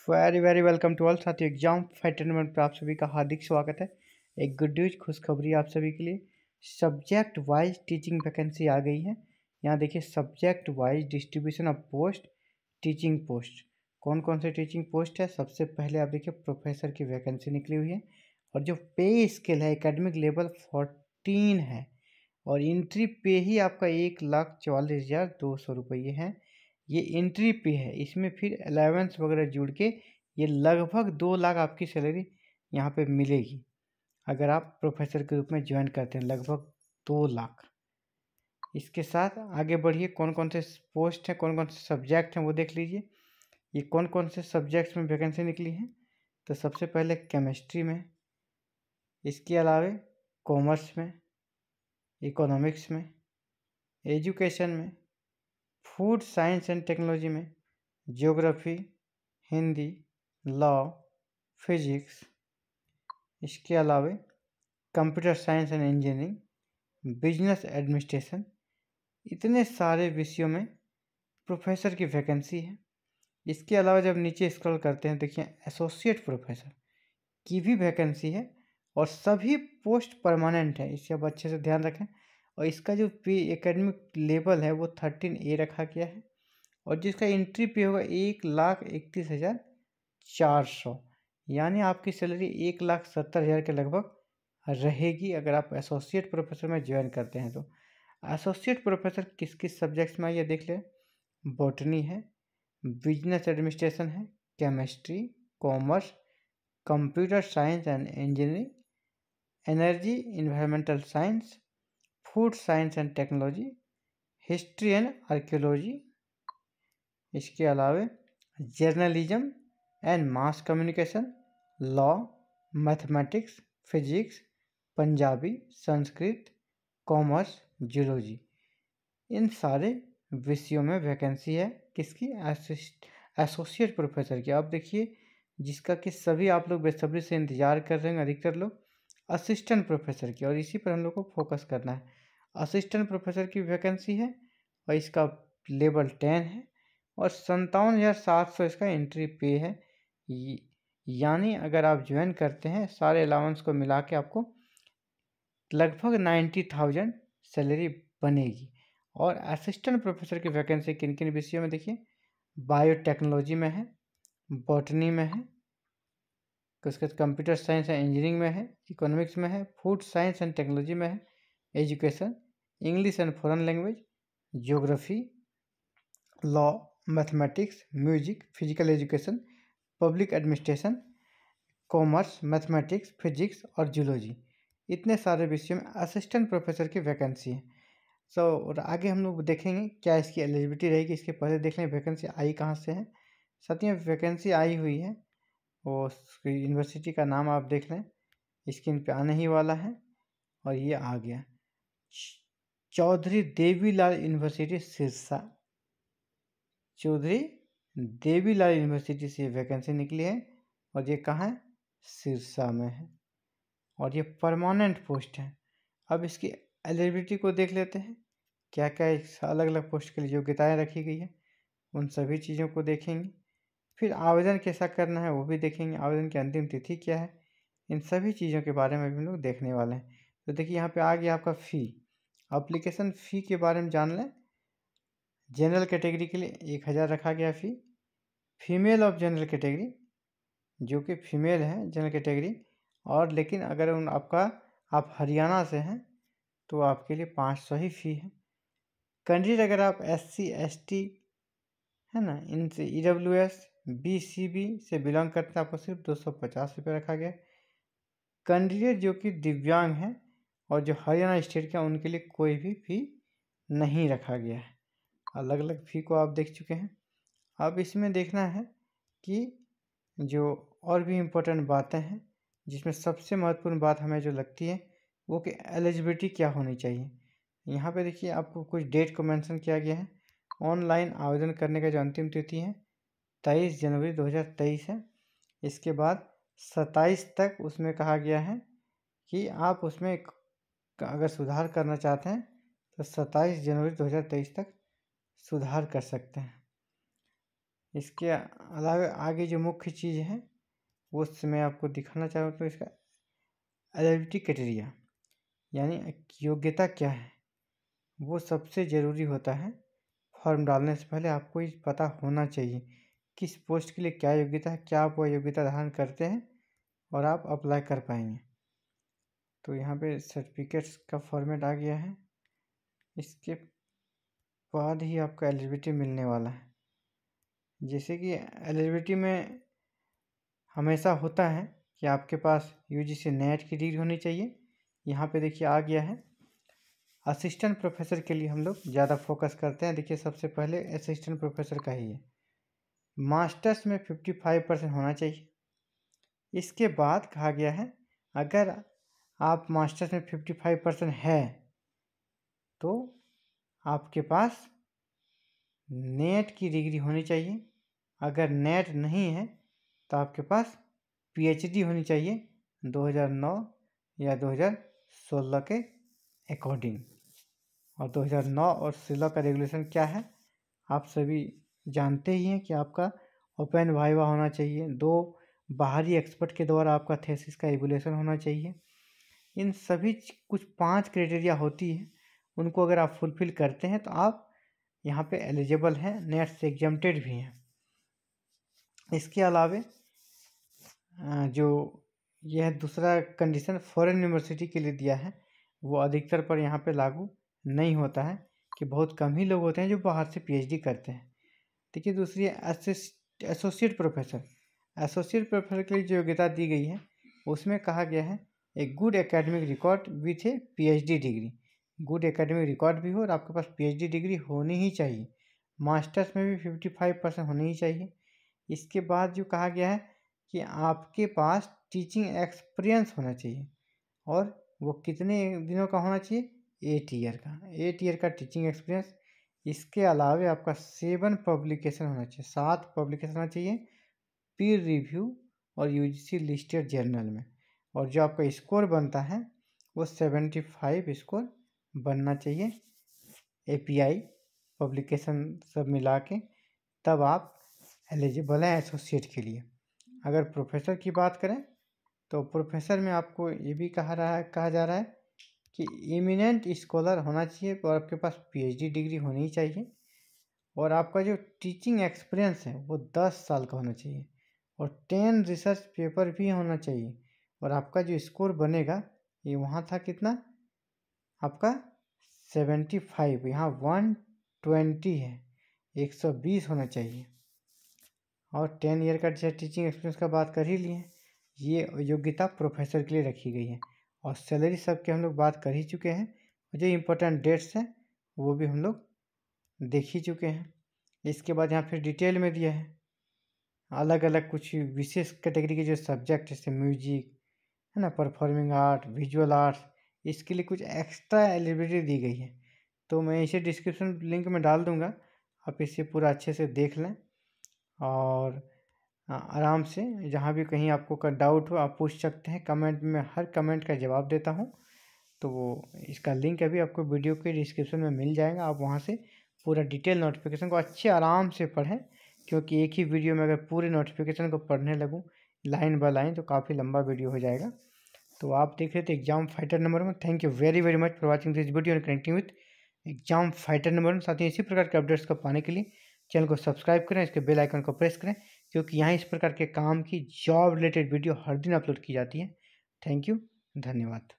Very very welcome to all साथियों। Exam fighter number पर आप सभी का हार्दिक स्वागत है। एक गुड न्यूज खुशखबरी आप सभी के लिए। सब्जेक्ट वाइज टीचिंग वैकेंसी आ गई है। यहाँ देखिए subject wise distribution of post, teaching post. कौन कौन से टीचिंग पोस्ट है। सबसे पहले आप देखिए प्रोफेसर की वैकेंसी निकली हुई है और जो पे स्केल है एकेडमिक लेवल 14 है और इंट्री पे ही आपका 1,44,200 है। ये एंट्री पे है, इसमें फिर अलावेंस वगैरह जुड़ के ये लगभग 2 लाख आपकी सैलरी यहाँ पे मिलेगी अगर आप प्रोफेसर के रूप में ज्वाइन करते हैं, लगभग 2 लाख। इसके साथ आगे बढ़िए, कौन कौन से पोस्ट हैं, कौन कौन से सब्जेक्ट हैं वो देख लीजिए। ये कौन कौन से सब्जेक्ट्स में वैकेंसी निकली है। तो सबसे पहले केमिस्ट्री में, इसके अलावे कॉमर्स में, इकोनॉमिक्स में, एजुकेशन में, फूड साइंस एंड टेक्नोलॉजी में, ज्योग्राफी, हिंदी, लॉ, फिजिक्स, इसके अलावा computer science and engineering, business administration. इतने सारे विषयों में प्रोफेसर की वैकेंसी है। इसके अलावा जब नीचे स्क्रॉल करते हैं देखिए एसोसिएट प्रोफेसर की भी वैकेंसी है और सभी पोस्ट परमानेंट है, इसे आप अच्छे से ध्यान रखें। और इसका जो पे एकेडमिक लेवल है वो 13A रखा गया है और जिसका एंट्री पे होगा 1,31,400, यानी आपकी सैलरी 1,70,000 के लगभग रहेगी अगर आप एसोसिएट प्रोफेसर में ज्वाइन करते हैं। तो एसोसिएट प्रोफेसर किस किस सब्जेक्ट्स में आइए देख लें। बॉटनी है, बिजनेस एडमिनिस्ट्रेशन है, chemistry, commerce, computer science and engineering, energy environmental science, food science and technology, history and archaeology. इसके अलावा journalism and mass communication, law, mathematics, physics, Punjabi, Sanskrit, commerce, zoology. इन सारे विषयों में वैकेंसी है किसकी, एसोसिएट प्रोफेसर की। आप देखिए जिसका कि सभी आप लोग बेसब्री से इंतजार कर रहे हैं अधिकतर लोग, असिस्टेंट प्रोफेसर की, और इसी पर हम लोग को फोकस करना है। असिस्टेंट प्रोफेसर की वैकेंसी है और इसका लेवल 10 है और 57,700 इसका एंट्री पे है। यानी अगर आप ज्वाइन करते हैं सारे अलाउंस को मिला के आपको लगभग 90,000 सैलरी बनेगी। और असिस्टेंट प्रोफेसर की वैकेंसी किन किन विषयों में देखिए, बायोटेक्नोलॉजी में है, बॉटनी में है, उसके बाद कंप्यूटर साइंस एंड इंजीनियरिंग में है, इकोनॉमिक्स में है, फूड साइंस एंड टेक्नोलॉजी में है, education, English and foreign language, geography, law, mathematics, music, physical education, public administration, commerce, mathematics, physics और जूलॉजी। इतने सारे विषयों में असिस्टेंट प्रोफेसर की वैकेंसी है। और आगे हम लोग देखेंगे क्या इसकी एलिजिबिलिटी रहेगी। इसके पहले देख लें वैकेंसी आई कहाँ से है। साथियों वैकेंसी आई हुई है और यूनिवर्सिटी का नाम आप देख लें, स्क्रीन पे आने ही वाला है और ये आ गया, चौधरी देवीलाल यूनिवर्सिटी सिरसा। चौधरी देवीलाल यूनिवर्सिटी से वैकेंसी निकली है और ये कहाँ है, सिरसा में है और ये परमानेंट पोस्ट है। अब इसकी एलिजिबिलिटी को देख लेते हैं, क्या क्या इस अलग अलग पोस्ट के लिए योग्यताएँ रखी गई है, उन सभी चीज़ों को देखेंगे। फिर आवेदन कैसा करना है वो भी देखेंगे, आवेदन की अंतिम तिथि क्या है, इन सभी चीज़ों के बारे में भी हम लोग देखने वाले हैं। तो देखिए यहाँ पे आ गया आपका फ़ी, एप्लीकेशन फ़ी के बारे में जान लें। जनरल कैटेगरी के लिए 1,000 रखा गया फ़ी। फीमेल ऑफ जनरल कैटेगरी जो कि फीमेल है जनरल कैटेगरी, और लेकिन अगर आप हरियाणा से हैं तो आपके लिए 500 ही फ़ी है। कैंडिडेट अगर आप SC ST है ना, इनसे EWS BCB से बिलोंग करते हैं आपको सिर्फ 250 रुपये रखा गया। कैंडिडेट जो कि दिव्यांग हैं और जो हरियाणा स्टेट के उनके लिए कोई भी फ़ी नहीं रखा गया है। अलग अलग फ़ी को आप देख चुके हैं। अब इसमें देखना है कि जो और भी इम्पोर्टेंट बातें हैं जिसमें सबसे महत्वपूर्ण बात हमें जो लगती है वो कि एलिजिबिलिटी क्या होनी चाहिए। यहाँ पे देखिए आपको कुछ डेट को मेंशन किया गया है। ऑनलाइन आवेदन करने का जो अंतिम तिथि है 23 जनवरी 2023 है। इसके बाद 27 तक उसमें कहा गया है कि आप उसमें अगर सुधार करना चाहते हैं तो 27 जनवरी 2023 तक सुधार कर सकते हैं। इसके अलावा आगे जो मुख्य चीज़ है वो मैं आपको दिखाना चाह रहा हूँ। तो इसका एलिजिबिलिटी क्राइटेरिया यानी योग्यता क्या है वो सबसे ज़रूरी होता है। फॉर्म डालने से पहले आपको ये पता होना चाहिए किस पोस्ट के लिए क्या योग्यता है, क्या आप वह योग्यता धारण करते हैं और आप अप्लाई कर पाएंगे। तो यहाँ पे सर्टिफिकेट्स का फॉर्मेट आ गया है। इसके बाद ही आपका एलिजिबिलिटी मिलने वाला है। जैसे कि एलिजिबिलिटी में हमेशा होता है कि आपके पास यूजीसी नेट की डिग्री होनी चाहिए। यहाँ पे देखिए आ गया है। असिस्टेंट प्रोफेसर के लिए हम लोग ज़्यादा फोकस करते हैं। देखिए सबसे पहले असिस्टेंट प्रोफेसर का ही है, मास्टर्स में 55% होना चाहिए। इसके बाद कहा गया है अगर आप मास्टर्स में 55% है तो आपके पास नेट की डिग्री होनी चाहिए। अगर नेट नहीं है तो आपके पास पीएचडी होनी चाहिए 2009 या 2016 के अकॉर्डिंग। और 2009 और 16 का रेगुलेशन क्या है आप सभी जानते ही हैं कि आपका ओपन वाइवा होना चाहिए, 2 बाहरी एक्सपर्ट के द्वारा आपका थीसिस का इवैल्यूएशन होना चाहिए। इन सभी कुछ 5 क्राइटेरिया होती है, उनको अगर आप फुलफिल करते हैं तो आप यहाँ पे एलिजिबल हैं, नेट से एग्जम्प्टेड भी हैं। इसके अलावे जो यह दूसरा कंडीशन फॉरेन यूनिवर्सिटी के लिए दिया है वो अधिकतर पर यहाँ पे लागू नहीं होता है कि बहुत कम ही लोग होते हैं जो बाहर से पीएचडी करते हैं। देखिए दूसरी एसोसिएट प्रोफेसर। एसोसिएट प्रोफेसर के लिए जो योग्यता दी गई है उसमें कहा गया है a good academic record with A PhD degree. Good academic record भी हो और आपके पास पीएचडी डिग्री होनी ही चाहिए। मास्टर्स में भी 55% होनी ही चाहिए। इसके बाद जो कहा गया है कि आपके पास टीचिंग एक्सपीरियंस होना चाहिए और वो कितने दिनों का होना चाहिए, 8 ईयर का, 8 ईयर का टीचिंग एक्सपीरियंस। इसके अलावे आपका 7 पब्लिकेशन होना चाहिए, 7 पब्लिकेशन होना चाहिए पीर रिव्यू और यूजीसी लिस्टेड जर्नल में। और जो आपका स्कोर बनता है वो 75 स्कोर बनना चाहिए एपीआई पब्लिकेशन सब मिला के, तब आप एलिजिबल हैं एसोसिएट के लिए। अगर प्रोफेसर की बात करें तो प्रोफेसर में आपको ये भी कहा जा रहा है कि इमिनेंट स्कॉलर होना चाहिए और आपके पास पीएचडी डिग्री होनी ही चाहिए और आपका जो टीचिंग एक्सपीरियंस है वो 10 साल का होना चाहिए और 10 रिसर्च पेपर भी होना चाहिए। और आपका जो स्कोर बनेगा ये वहाँ था कितना आपका 75, यहाँ 120 है, 120 होना चाहिए। और 10 ईयर का टीचिंग एक्सपीरियंस का बात कर ही लिए, ये योग्यता प्रोफेसर के लिए रखी गई है। और सैलरी सब के हम लोग बात कर ही चुके हैं, जो इम्पोर्टेंट डेट्स हैं वो भी हम लोग देख ही चुके हैं। इसके बाद यहाँ फिर डिटेल में दिया है अलग अलग कुछ विशेष कैटेगरी के जो सब्जेक्ट जैसे म्यूजिक है ना, परफॉर्मिंग आर्ट, विजुअल आर्ट्स, इसके लिए कुछ एक्स्ट्रा एलिजिबिलिटी दी गई है। तो मैं इसे डिस्क्रिप्शन लिंक में डाल दूँगा, आप इसे पूरा अच्छे से देख लें और आराम से जहाँ भी कहीं आपको का डाउट हो आप पूछ सकते हैं कमेंट में, हर कमेंट का जवाब देता हूँ। तो वो इसका लिंक अभी आपको वीडियो के डिस्क्रिप्शन में मिल जाएगा, आप वहाँ से पूरा डिटेल नोटिफिकेशन को अच्छे आराम से पढ़ें, क्योंकि एक ही वीडियो में अगर पूरे नोटिफिकेशन को पढ़ने लगूँ लाइन बाय लाइन तो काफ़ी लंबा वीडियो हो जाएगा। तो आप देख रहे थे exam fighter number 1। Thank you very very much for watching this video and connecting with exam fighter number 1। साथ ही इसी प्रकार के अपडेट्स को पाने के लिए चैनल को सब्सक्राइब करें, इसके बेल आइकन को प्रेस करें, क्योंकि यहाँ इस प्रकार के काम की जॉब रिलेटेड वीडियो हर दिन अपलोड की जाती है। थैंक यू, धन्यवाद।